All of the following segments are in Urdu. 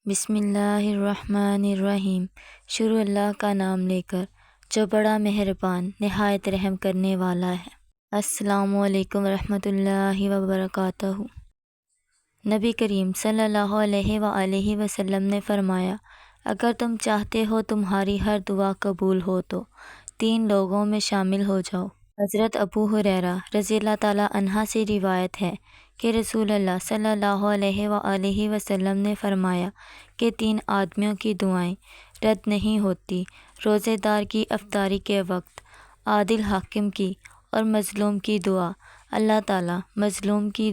بسم اللہ الرحمن الرحیم۔ شروع اللہ کا نام لے کر جو بڑا مہربان نہایت رحم کرنے والا ہے۔ السلام علیکم ورحمۃ اللہ وبرکاتہ۔ نبی کریم صلی اللہ علیہ وآلہ وسلم نے فرمایا، اگر تم چاہتے ہو تمہاری ہر دعا قبول ہو تو 3 لوگوں میں شامل ہو جاؤ۔ حضرت ابو ہریرہ رضی اللہ تعالیٰ عنہ سے روایت ہے کہ رسول اللہ صلی اللہ علیہ وآلہ وسلم نے فرمایا کہ 3 آدمیوں کی دعائیں رد نہیں ہوتی، روزے دار کی افطاری کے وقت، عادل حاکم کی اور مظلوم کی دعا۔ اللہ تعالیٰ مظلوم کی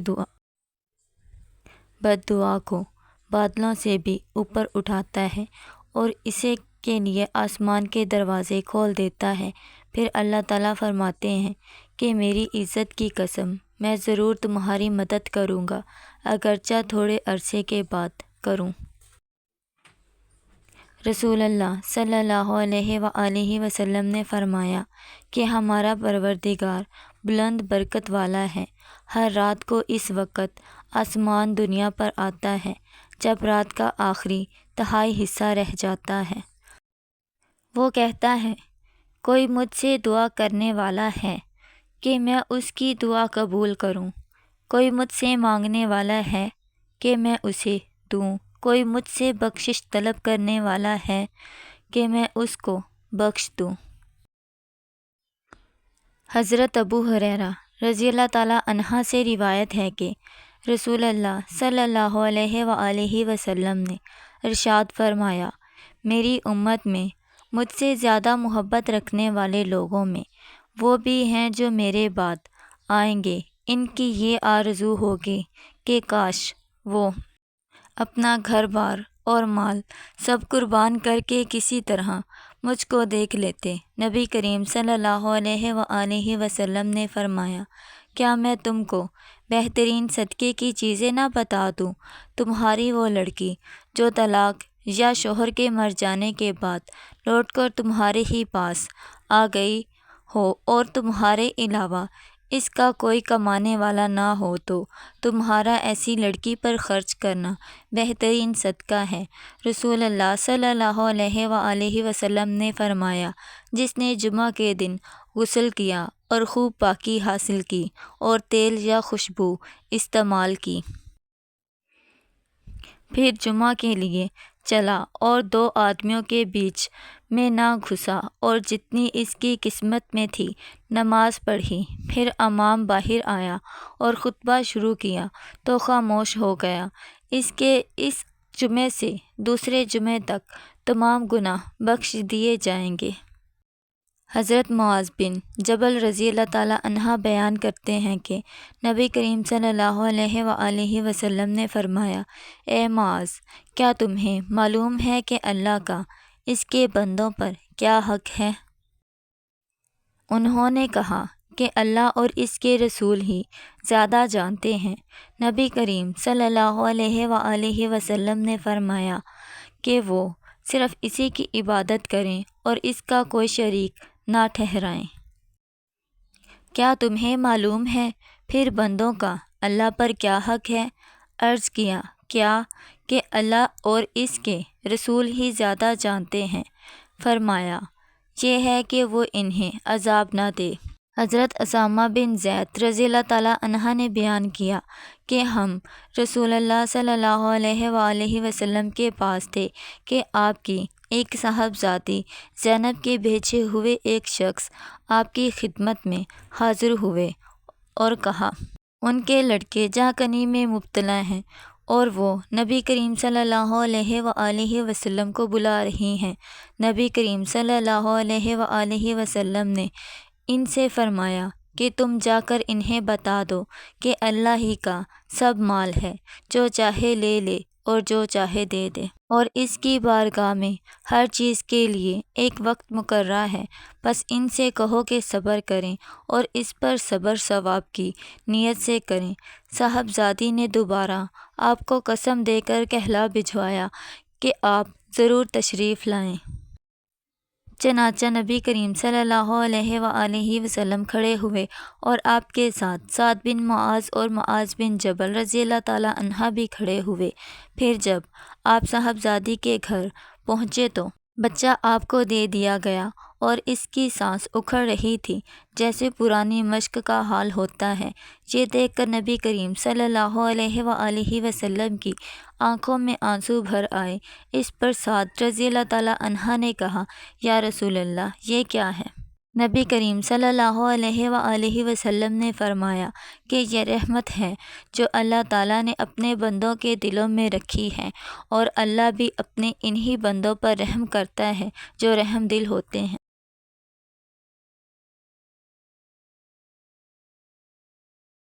بد دعا کو بادلوں سے بھی اوپر اٹھاتا ہے اور اسے کے لیے آسمان کے دروازے کھول دیتا ہے۔ پھر اللہ تعالیٰ فرماتے ہیں کہ میری عزت کی قسم، میں ضرور تمہاری مدد کروں گا، اگرچہ تھوڑے عرصے کے بعد کروں۔ رسول اللہ صلی اللہ علیہ وآلہ وسلم نے فرمایا کہ ہمارا پروردگار بلند برکت والا ہے۔ ہر رات کو اس وقت آسمان دنیا پر آتا ہے جب رات کا آخری تہائی حصہ رہ جاتا ہے۔ وہ کہتا ہے، کوئی مجھ سے دعا کرنے والا ہے کہ میں اس کی دعا قبول کروں؟ کوئی مجھ سے مانگنے والا ہے کہ میں اسے دوں؟ کوئی مجھ سے بخشش طلب کرنے والا ہے کہ میں اس کو بخش دوں؟ حضرت ابو ہریرہ رضی اللہ تعالیٰ عنہ سے روایت ہے کہ رسول اللہ صلی اللہ علیہ وآلہ وسلم نے ارشاد فرمایا، میری امت میں مجھ سے زیادہ محبت رکھنے والے لوگوں میں وہ بھی ہیں جو میرے بعد آئیں گے۔ ان کی یہ آرزو ہوگی کہ کاش وہ اپنا گھر بار اور مال سب قربان کر کے کسی طرح مجھ کو دیکھ لیتے۔ نبی کریم صلی اللہ علیہ وآلہ وسلم نے فرمایا، کیا میں تم کو بہترین صدقے کی چیزیں نہ بتا دوں؟ تمہاری وہ لڑکی جو طلاق یا شوہر کے مر جانے کے بعد لوٹ کر تمہارے ہی پاس آ گئی ہو اور تمہارے علاوہ اس کا کوئی کمانے والا نہ ہو تو تمہارا ایسی لڑکی پر خرچ کرنا بہترین صدقہ ہے۔ رسول اللہ صلی اللہ علیہ وآلہ وسلم نے فرمایا، جس نے جمعہ کے دن غسل کیا اور خوب پاکی حاصل کی اور تیل یا خوشبو استعمال کی، پھر جمعہ کے لیے چلا اور 2 آدمیوں کے بیچ میں نہ گھسا اور جتنی اس کی قسمت میں تھی نماز پڑھی، پھر امام باہر آیا اور خطبہ شروع کیا تو خاموش ہو گیا، اس کے اس جمعے سے دوسرے جمعے تک تمام گناہ بخش دیے جائیں گے۔ حضرت معاذ بن جبل رضی اللہ تعالیٰ عنہ بیان کرتے ہیں کہ نبی کریم صلی اللہ علیہ وآلہ وسلم نے فرمایا، اے معاذ، کیا تمہیں معلوم ہے کہ اللہ کا اس کے بندوں پر کیا حق ہے؟ انہوں نے کہا کہ اللہ اور اس کے رسول ہی زیادہ جانتے ہیں۔ نبی کریم صلی اللہ علیہ وآلہ وسلم نے فرمایا کہ وہ صرف اسی کی عبادت کریں اور اس کا کوئی شریک نہ ٹھہرائیں۔ کیا تمہیں معلوم ہے پھر بندوں کا اللہ پر کیا حق ہے؟ عرض کیا، کیا کہ اللہ اور اس کے رسول ہی زیادہ جانتے ہیں۔ فرمایا، یہ ہے کہ وہ انہیں عذاب نہ دے۔ حضرت اسامہ بن زید رضی اللہ تعالیٰ عنہ نے بیان کیا کہ ہم رسول اللہ صلی اللہ علیہ وآلہ وسلم کے پاس تھے کہ آپ کی ایک صاحبزادی زینب کے بھیجے ہوئے ایک شخص آپ کی خدمت میں حاضر ہوئے اور کہا، ان کے لڑکے جاں کنی میں مبتلا ہیں اور وہ نبی کریم صلی اللہ علیہ وآلہ وسلم کو بلا رہی ہیں۔ نبی کریم صلی اللہ علیہ وآلہ وسلم نے ان سے فرمایا کہ تم جا کر انہیں بتا دو کہ اللہ ہی کا سب مال ہے، جو چاہے لے لے اور جو چاہے دے دے، اور اس کی بارگاہ میں ہر چیز کے لیے ایک وقت مقررہ ہے۔ بس ان سے کہو کہ صبر کریں اور اس پر صبر ثواب کی نیت سے کریں۔ صاحبزادی نے دوبارہ آپ کو قسم دے کر کہلا بھجوایا کہ آپ ضرور تشریف لائیں۔ چنانچہ نبی کریم صلی اللہ علیہ وآلہ وسلم کھڑے ہوئے اور آپ کے ساتھ سعد بن معاذ اور معاذ بن جبل رضی اللہ تعالیٰ عنہ بھی کھڑے ہوئے۔ پھر جب آپ صاحبزادی کے گھر پہنچے تو بچہ آپ کو دے دیا گیا اور اس کی سانس اکھڑ رہی تھی جیسے پرانی مشق کا حال ہوتا ہے۔ یہ دیکھ کر نبی کریم صلی اللہ علیہ وآلہ وسلم کی آنکھوں میں آنسو بھر آئے۔ اس پر سعد رضی اللہ تعالیٰ عنہ نے کہا، یا رسول اللہ، یہ کیا ہے؟ نبی کریم صلی اللہ علیہ وآلہ وسلم نے فرمایا کہ یہ رحمت ہے جو اللہ تعالیٰ نے اپنے بندوں کے دلوں میں رکھی ہے، اور اللہ بھی اپنے انہی بندوں پر رحم کرتا ہے جو رحم دل ہوتے ہیں۔